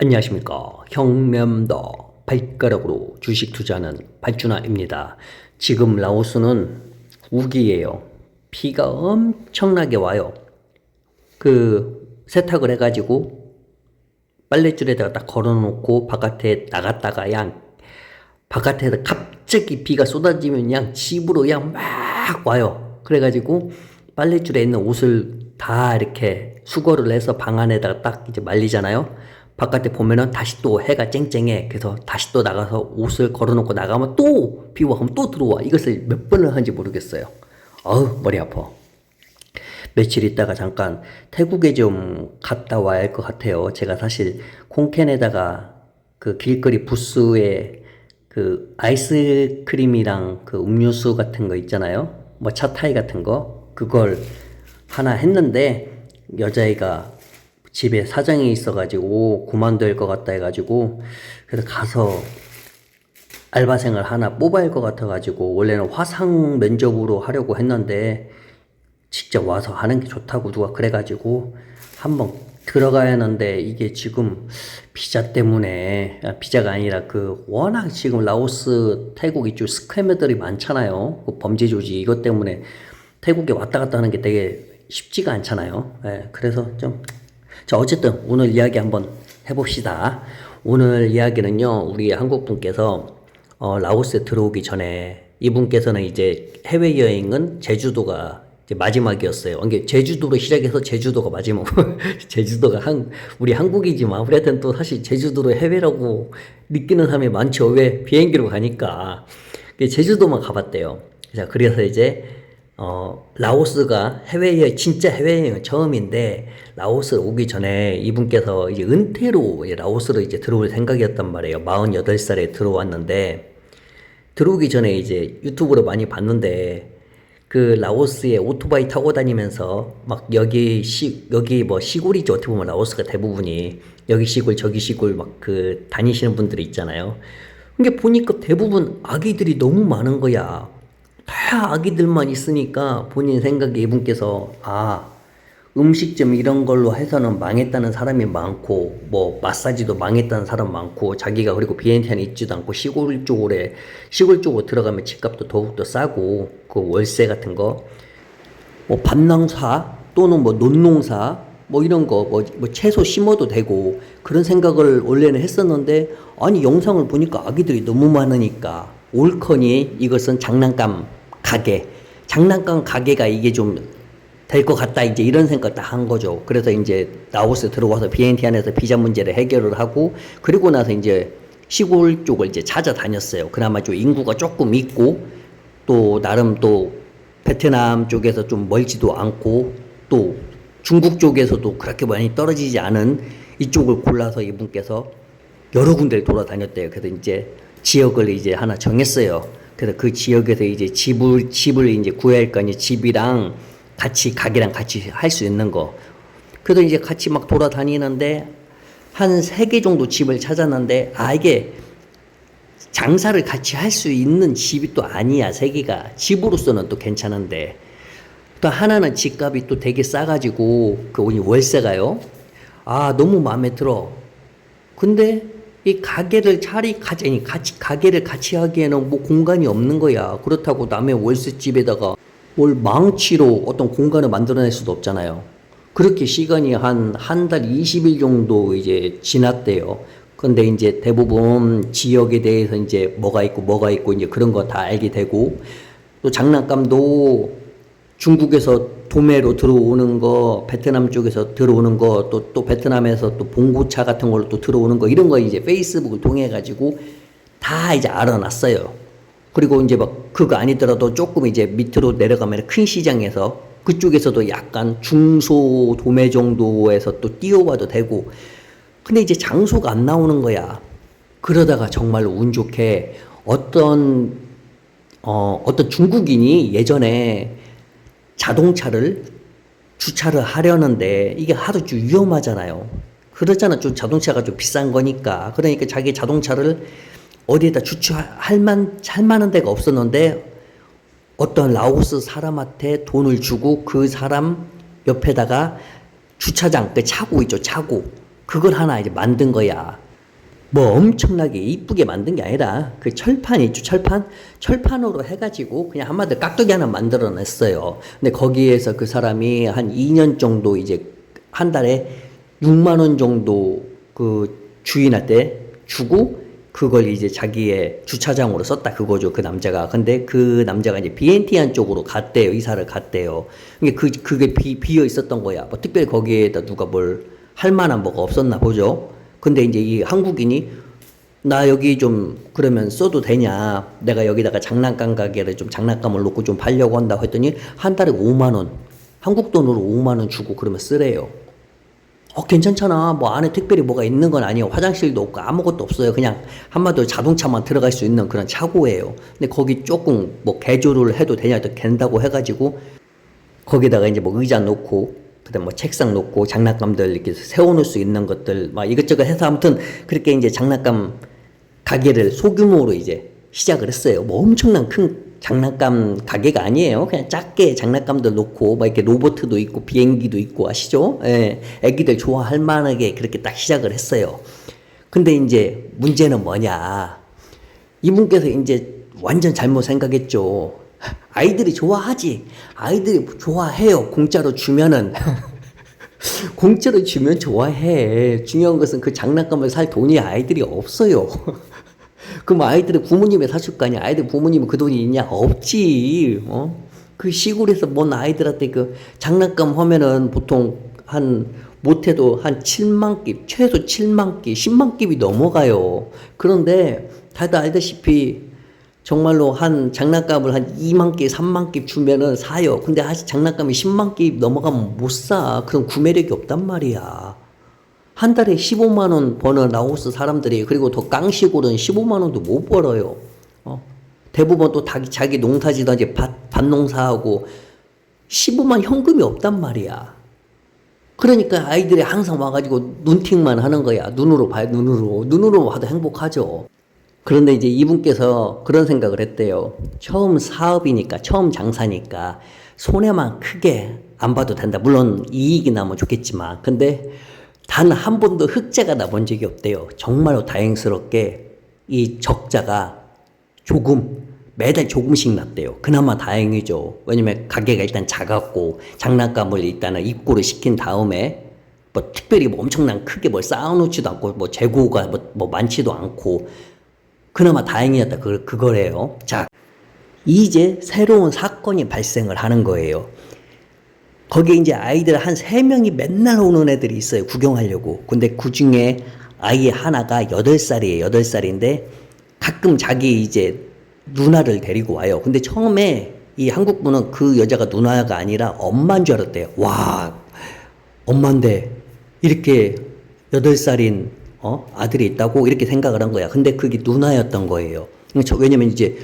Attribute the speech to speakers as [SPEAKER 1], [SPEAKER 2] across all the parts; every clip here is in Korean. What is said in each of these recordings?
[SPEAKER 1] 안녕하십니까. 형면도 발가락으로 주식 투자하는 발주나입니다. 지금 라오스는 우기예요. 비가 엄청나게 와요. 세탁을 해가지고 빨랫줄에다가 딱 걸어놓고 바깥에 나갔다가 그냥 바깥에서 갑자기 비가 쏟아지면 그냥 집으로 그냥 막 와요. 그래가지고 빨랫줄에 있는 옷을 다 이렇게 수거를 해서 방 안에다가 딱 이제 말리잖아요. 바깥에 보면은 다시 또 해가 쨍쨍해. 그래서 다시 또 나가서 옷을 걸어놓고 나가면 또 비와 하면 또 들어와. 이것을 몇 번을 하는지 모르겠어요. 어우, 머리 아파. 며칠 있다가 잠깐 태국에 좀 갔다 와야 할 것 같아요. 제가 사실 콩캔에다가 그 길거리 부스에 그 아이스크림이랑 그 음료수 같은 거 있잖아요. 뭐 차타이 같은 거. 그걸 하나 했는데 여자애가 집에 사정이 있어가지고 그만둘 것 같다 해가지고 그래서 가서 알바생을 하나 뽑아야 할 것 같아가지고 원래는 화상 면접으로 하려고 했는데 직접 와서 하는 게 좋다고 누가 그래가지고 한번 들어가야 하는데 이게 지금 비자 때문에 비자가 아니라 그 워낙 지금 라오스 태국 이쪽 스캐머들이 많잖아요. 그 범죄 조직 이것 때문에 태국에 왔다 갔다 하는 게 되게 쉽지가 않잖아요. 그래서 좀 자, 어쨌든 오늘 이야기 한번 해봅시다. 오늘 이야기는요, 우리 한국 분께서 라오스에 들어오기 전에 이분께서는 이제 해외여행은 제주도가 이제 마지막이었어요. 이게 제주도로 시작해서 제주도가 마지막. 제주도가 우리 한국이지만 하여튼 또 사실 제주도로 해외라고 느끼는 사람이 많죠. 왜? 비행기로 가니까. 제주도만 가봤대요. 자, 그래서 이제 라오스가 진짜 해외여행은 처음인데, 라오스 오기 전에 이분께서 이제 은퇴로 라오스로 이제 들어올 생각이었단 말이에요. 48살에 들어왔는데, 들어오기 전에 이제 유튜브로 많이 봤는데, 그 라오스에 오토바이 타고 다니면서 막 여기 뭐 시골이죠. 어떻게 보면 라오스가 대부분이. 여기 시골, 저기 시골 막 다니시는 분들이 있잖아요. 근데 보니까 대부분 아기들이 너무 많은 거야. 다 아기들만 있으니까 본인 생각에 이분께서 음식점 이런 걸로 해서는 망했다는 사람이 많고 뭐 마사지도 망했다는 사람 많고 자기가 그리고 비엔티안 있지도 않고 시골 쪽으로 들어가면 집값도 더욱더 싸고 그 월세 같은 거 뭐 밭농사 또는 뭐 논농사 뭐 이런 거 뭐 채소 심어도 되고 그런 생각을 원래는 했었는데 아니 영상을 보니까 아기들이 너무 많으니까 옳거니 이것은 장난감 가게가 이게 좀 될 것 같다 이제 이런 생각 다 한 거죠. 그래서 이제 라오스 들어와서 비엔티안에서 비자 문제를 해결을 하고 그리고 나서 이제 시골 쪽을 이제 찾아다녔어요. 그나마 좀 인구가 조금 있고 또 나름 또 베트남 쪽에서 좀 멀지도 않고 또 중국 쪽에서도 그렇게 많이 떨어지지 않은 이쪽을 골라서 이분께서 여러 군데를 돌아다녔대요. 그래서 이제 지역을 이제 하나 정했어요. 그래서 그 지역에서 이제 집을 이제 구해야 할 거 아니에요. 집이랑 가게랑 같이 할 수 있는 거. 그래서 이제 같이 막 돌아다니는데 한 3개 정도 집을 찾았는데 이게 장사를 같이 할 수 있는 집이 또 아니야. 3개가. 집으로서는 또 괜찮은데. 또 하나는 집값이 또 되게 싸가지고 그 월세가요. 너무 마음에 들어. 근데 이 가게를 가게를 같이 하기에는 뭐 공간이 없는 거야. 그렇다고 남의 월세집에다가 뭘 망치로 어떤 공간을 만들어낼 수도 없잖아요. 그렇게 시간이 한 달 20일 정도 이제 지났대요. 근데 이제 대부분 지역에 대해서 이제 뭐가 있고 이제 그런 거 다 알게 되고 또 장난감도 중국에서 도매로 들어오는 거, 베트남 쪽에서 들어오는 거, 또 베트남에서 또 봉고차 같은 걸로 또 들어오는 거, 이런 거 이제 페이스북을 통해가지고 다 이제 알아놨어요. 그리고 이제 막 그거 아니더라도 조금 이제 밑으로 내려가면 큰 시장에서 그쪽에서도 약간 중소 도매 정도에서 또 띄워봐도 되고, 근데 이제 장소가 안 나오는 거야. 그러다가 정말로 운 좋게 어떤 중국인이 예전에 자동차를 주차를 하려는데 이게 하도 좀 위험하잖아요. 그러잖아. 좀 자동차가 좀 비싼 거니까. 그러니까 자기 자동차를 어디에다 주차할 만한 데가 없었는데 어떤 라오스 사람한테 돈을 주고 그 사람 옆에다가 주차장, 차고 있죠. 차고. 그걸 하나 이제 만든 거야. 뭐 엄청나게 이쁘게 만든 게 아니라 그 철판 있죠, 철판? 철판으로 해가지고 그냥 한마디로 깍두기 하나 만들어 냈어요. 근데 거기에서 그 사람이 한 2년 정도 이제 한 달에 6만 원 정도 그 주인한테 주고 그걸 이제 자기의 주차장으로 썼다 그거죠, 그 남자가. 근데 그 남자가 이제 비엔티안 쪽으로 갔대요, 이사를 갔대요. 그게 비어 있었던 거야. 뭐 특별히 거기에다 누가 뭘 할 만한 뭐가 없었나 보죠. 근데 이제 이 한국인이 나 여기 좀 그러면 써도 되냐? 내가 여기다가 장난감 가게를 좀 장난감을 놓고 좀 팔려고 한다고 했더니 한 달에 5만 원, 한국 돈으로 5만 원 주고 그러면 쓰래요. 괜찮잖아. 뭐 안에 특별히 뭐가 있는 건 아니에요. 화장실도 없고 아무것도 없어요. 그냥 한마디로 자동차만 들어갈 수 있는 그런 차고예요. 근데 거기 조금 뭐 개조를 해도 되냐, 된다고 해가지고 거기다가 이제 뭐 의자 놓고 그다음 뭐 책상 놓고 장난감들 이렇게 세워놓을 수 있는 것들 막 이것저것 해서 아무튼 그렇게 이제 장난감 가게를 소규모로 이제 시작을 했어요. 뭐 엄청난 큰 장난감 가게가 아니에요. 그냥 작게 장난감들 놓고 막 이렇게 로봇도 있고 비행기도 있고 아시죠? 예, 애기들 좋아할 만하게 그렇게 딱 시작을 했어요. 근데 이제 문제는 뭐냐? 이분께서 이제 완전 잘못 생각했죠. 아이들이 좋아하지. 아이들이 좋아해요. 공짜로 주면은. 공짜로 주면 좋아해. 중요한 것은 그 장난감을 살 돈이 아이들이 없어요. 그럼 아이들의 부모님이 사줄 거 아니야. 아이들 부모님은 그 돈이 있냐? 없지. 그 시골에서 뭔 아이들한테 그 장난감 하면은 보통 한 못해도 한 7만 깁, 최소 7만 깁, 10만 깁이 넘어가요. 그런데 다들 알다시피 정말로 한 장난감을 한 2만 개, 3만 개 주면은 사요. 근데 아직 장난감이 10만 개 넘어가면 못 사. 그럼 구매력이 없단 말이야. 한 달에 15만 원 버는 라오스 사람들이, 그리고 더 깡시골은 15만 원도 못 벌어요. 대부분 또 자기 농사지던 이제 밭 농사하고 15만 현금이 없단 말이야. 그러니까 아이들이 항상 와가지고 눈팅만 하는 거야. 눈으로 봐요, 눈으로. 눈으로 봐도 행복하죠. 그런데 이제 이분께서 그런 생각을 했대요. 처음 사업이니까, 처음 장사니까 손해만 크게 안 봐도 된다. 물론 이익이 나면 좋겠지만. 근데 단 한 번도 흑자가 나본 적이 없대요. 정말로 다행스럽게 이 적자가 매달 조금씩 났대요. 그나마 다행이죠. 왜냐면 가게가 일단 작았고 장난감을 일단은 입고를 시킨 다음에 뭐 특별히 뭐 엄청난 크게 뭘 쌓아놓지도 않고 뭐 재고가 뭐 많지도 않고 그나마 다행이었다. 그거래요. 자, 이제 새로운 사건이 발생을 하는 거예요. 거기에 이제 아이들 한 3명이 맨날 오는 애들이 있어요. 구경하려고. 근데 그 중에 아이 하나가 8살이에요. 8살인데 가끔 자기 이제 누나를 데리고 와요. 근데 처음에 이 한국분은 그 여자가 누나가 아니라 엄마인 줄 알았대요. 와, 엄마인데 이렇게 8살인 아들이 있다고 이렇게 생각을 한 거야. 근데 그게 누나였던 거예요. 왜냐면 이제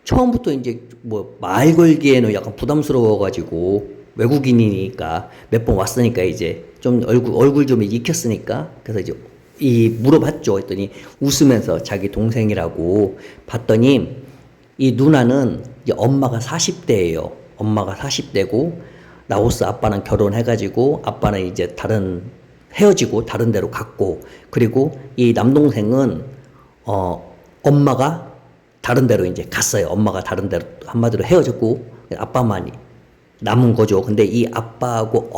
[SPEAKER 1] 처음부터 이제 뭐 말 걸기에는 약간 부담스러워가지고 외국인이니까 몇 번 왔으니까 이제 좀 얼굴 좀 익혔으니까 그래서 이제 물어봤죠. 했더니 웃으면서 자기 동생이라고 봤더니 이 누나는 이제 엄마가 40대예요. 엄마가 40대고 라오스 아빠랑 결혼해가지고 아빠는 이제 헤어지고 다른 데로 갔고, 그리고 이 남동생은 엄마가 다른 데로 이제 갔어요. 엄마가 다른 데로 한마디로 헤어졌고 아빠만 남은 거죠. 근데 이 아빠하고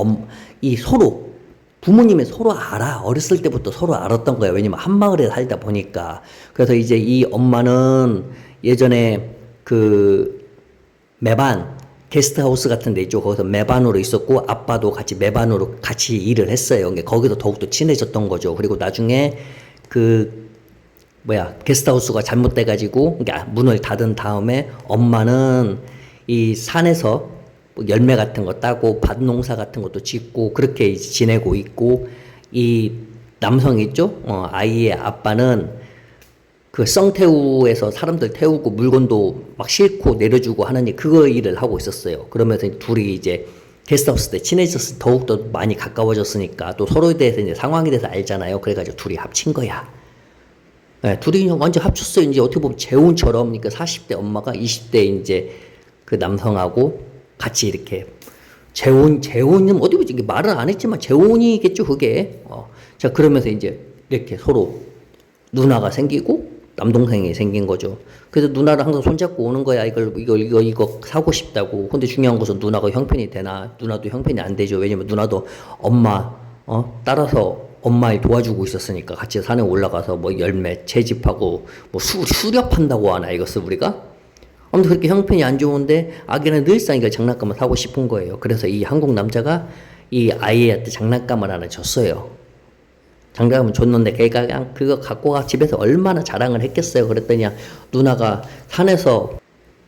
[SPEAKER 1] 부모님이 서로 알아. 어렸을 때부터 서로 알았던 거예요. 왜냐면 한 마을에 살다 보니까. 그래서 이제 이 엄마는 예전에 그 메반 게스트하우스 같은 데 있죠. 거기서 매반으로 있었고 아빠도 같이 매반으로 같이 일을 했어요. 그러니까 거기서 더욱더 친해졌던 거죠. 그리고 나중에 게스트하우스가 잘못돼가지고 그러니까 문을 닫은 다음에 엄마는 이 산에서 뭐 열매 같은 거 따고 밭 농사 같은 것도 짓고 그렇게 지내고 있고, 이 남성 있죠? 아이의 아빠는 그 썽태우에서 사람들 태우고 물건도 막 싣고 내려주고 하는 그거 일을 하고 있었어요. 그러면서 둘이 이제 게스트하우스 때 친해졌을 더욱더 많이 가까워졌으니까 또 서로에 대해서 이제 상황에 대해서 알잖아요. 그래가지고 둘이 합친 거야. 네, 둘이 완전 합쳤어요. 이제 어떻게 보면 재혼처럼. 그러니까 40대 엄마가 20대 이제 그 남성하고 같이 이렇게 재혼은 어디 보지 말은 안 했지만 재혼이겠죠 그게. 자, 그러면서 이제 이렇게 서로 누나가 생기고 남동생이 생긴 거죠. 그래서 누나를 항상 손잡고 오는 거야. 이거 사고 싶다고. 근데 중요한 것은 누나가 형편이 되나? 누나도 형편이 안 되죠. 왜냐면 누나도 엄마, 따라서 엄마를 도와주고 있었으니까 같이 산에 올라가서 뭐 열매 채집하고 뭐 수렵한다고 하나 이것을 우리가? 아무튼 그렇게 형편이 안 좋은데 아기는 늘상 이걸 장난감을 사고 싶은 거예요. 그래서 이 한국 남자가 이 아이한테 장난감을 하나 줬어요. 장난감을 줬는데 걔가 그냥 그거 갖고 가 집에서 얼마나 자랑을 했겠어요. 그랬더니 누나가 산에서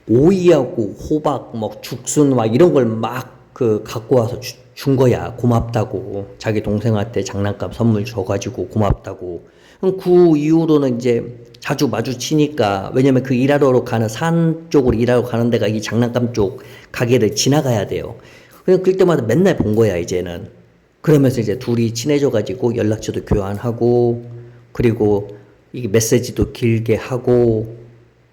[SPEAKER 1] 오이하고 호박, 뭐 죽순 막 이런 걸 막 그 갖고 와서 준 거야. 고맙다고. 자기 동생한테 장난감 선물 줘가지고 고맙다고. 그럼 그 이후로는 이제 자주 마주치니까, 왜냐면 그 일하러 가는 산 쪽으로 일하러 가는 데가 이 장난감 쪽 가게를 지나가야 돼요. 그냥 그때마다 맨날 본 거야, 이제는. 그러면서 이제 둘이 친해져가지고 연락처도 교환하고, 그리고 이게 메시지도 길게 하고,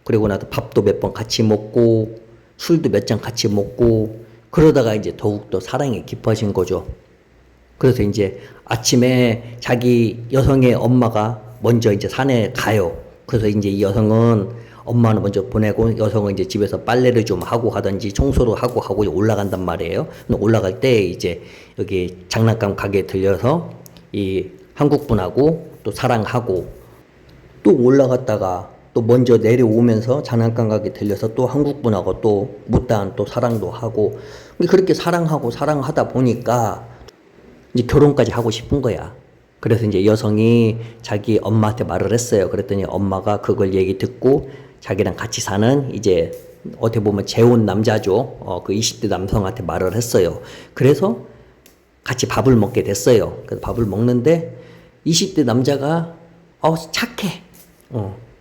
[SPEAKER 1] 그리고 나도 밥도 몇 번 같이 먹고, 술도 몇 잔 같이 먹고, 그러다가 이제 더욱더 사랑이 깊어진 거죠. 그래서 이제 아침에 자기 여성의 엄마가 먼저 이제 산에 가요. 그래서 이제 이 여성은 엄마는 먼저 보내고 여성은 이제 집에서 빨래를 좀 하고 하든지 청소를 하고 올라간단 말이에요. 올라갈 때 이제 여기 장난감 가게에 들려서 이 한국 분하고 또 사랑하고, 또 올라갔다가 또 먼저 내려오면서 장난감 가게 들려서 또 한국 분하고 또 못다한 또 사랑도 하고, 그렇게 사랑하다 보니까 이제 결혼까지 하고 싶은 거야. 그래서 이제 여성이 자기 엄마한테 말을 했어요. 그랬더니 엄마가 그걸 얘기 듣고 자기랑 같이 사는 이제 어떻게 보면 재혼 남자죠. 그 20대 남성한테 말을 했어요. 그래서 같이 밥을 먹게 됐어요. 그래서 밥을 먹는데 20대 남자가 착해.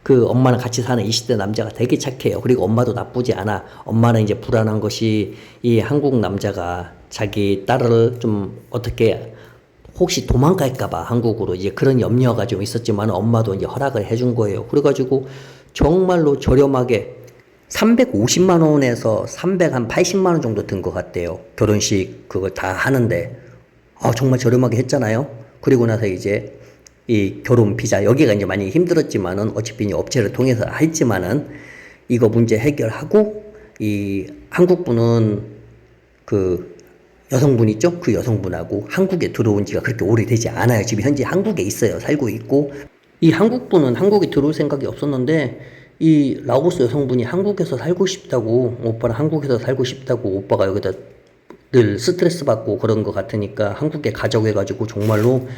[SPEAKER 1] 그 엄마랑 같이 사는 20대 남자가 되게 착해요. 그리고 엄마도 나쁘지 않아. 엄마는 이제 불안한 것이 이 한국 남자가 자기 딸을 좀 어떻게 혹시 도망갈까봐 한국으로 이제 그런 염려가 좀 있었지만 엄마도 이제 허락을 해준 거예요. 그래가지고 정말로 저렴하게 350만 원에서 380만 원 정도 든 것 같대요. 결혼식 그걸 다 하는데. 정말 저렴하게 했잖아요. 그리고 나서 이제 이 결혼 비자, 여기가 이제 많이 힘들었지만은 어차피 이제 업체를 통해서 했지만은 이거 문제 해결하고, 이 한국분은 그 여성분 있죠? 그 여성분하고 한국에 들어온 지가 그렇게 오래되지 않아요. 지금 현재 한국에 있어요. 살고 있고. 이 한국분은 한국에 들어올 생각이 없었는데 이 라오스 여성분이 한국에서 살고 싶다고, 오빠랑 한국에서 살고 싶다고, 오빠가 여기다 늘 스트레스 받고 그런 것 같으니까 한국에 가자고 해가지고 정말로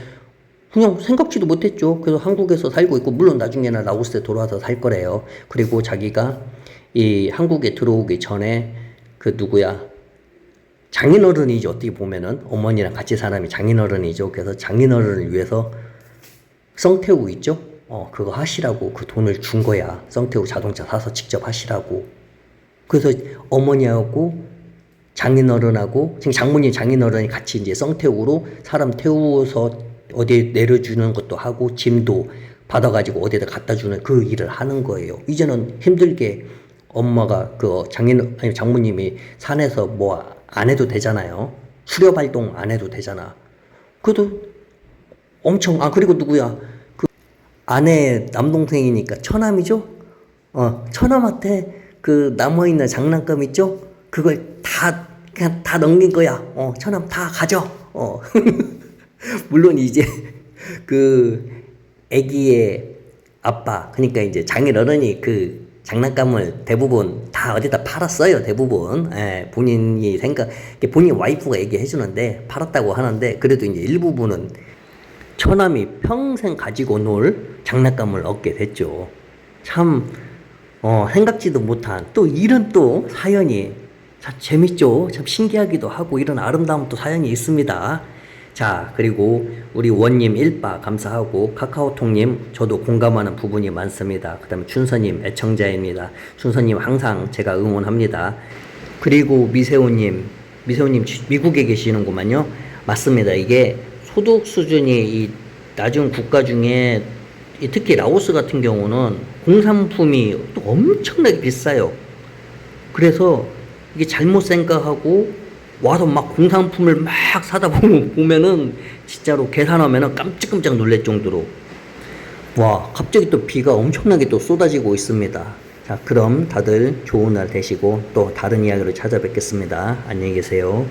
[SPEAKER 1] 그냥 생각지도 못했죠. 그래서 한국에서 살고 있고, 물론 나중에는 라오스에 돌아와서 살 거래요. 그리고 자기가 이 한국에 들어오기 전에 그 누구야, 장인어른이죠. 어떻게 보면은 어머니랑 같이 사람이 장인어른이죠. 그래서 장인어른을 위해서 썽태우 있죠. 그거 하시라고 그 돈을 준 거야. 썽태우 자동차 사서 직접 하시라고. 그래서 어머니하고 장인어른하고 지금 장모님 장인어른이 같이 이제 썽태우로 사람 태워서 어디에 내려주는 것도 하고 짐도 받아가지고 어디에다 갖다 주는 그 일을 하는 거예요. 이제는 힘들게 엄마가 장모님이 산에서 뭐 안 해도 되잖아요. 수렵 활동 안 해도 되잖아. 그래도 엄청, 그리고 누구야? 그 아내 남동생이니까 처남이죠? 처남한테 그 남아있는 장난감 있죠? 그걸 그냥 다 넘긴 거야. 처남 다 가져. 물론 이제 그 아기의 아빠, 그러니까 이제 장인어른이 그 장난감을 대부분 다 어디다 팔았어요. 대부분. 본인 와이프가 얘기해 주는데 팔았다고 하는데, 그래도 이제 일부분은 처남이 평생 가지고 놀 장난감을 얻게 됐죠. 참 생각지도 못한 또 이런 또 사연이 참 재밌죠. 참 신기하기도 하고 이런 아름다운 또 사연이 있습니다. 자, 그리고 우리 원님 일바 감사하고, 카카오톡님 저도 공감하는 부분이 많습니다. 그 다음에 춘서님 애청자입니다. 춘서님 항상 제가 응원합니다. 그리고 미세호님 미국에 계시는구만요. 맞습니다. 이게 소득 수준이 이 낮은 국가 중에 특히 라오스 같은 경우는 공산품이 또 엄청나게 비싸요. 그래서 이게 잘못 생각하고 와서 막 공산품을 막 사다 보면은 진짜로 계산하면은 깜짝깜짝 놀랄 정도로 와 갑자기 또 비가 엄청나게 또 쏟아지고 있습니다. 자 그럼 다들 좋은 날 되시고 또 다른 이야기로 찾아뵙겠습니다. 안녕히 계세요.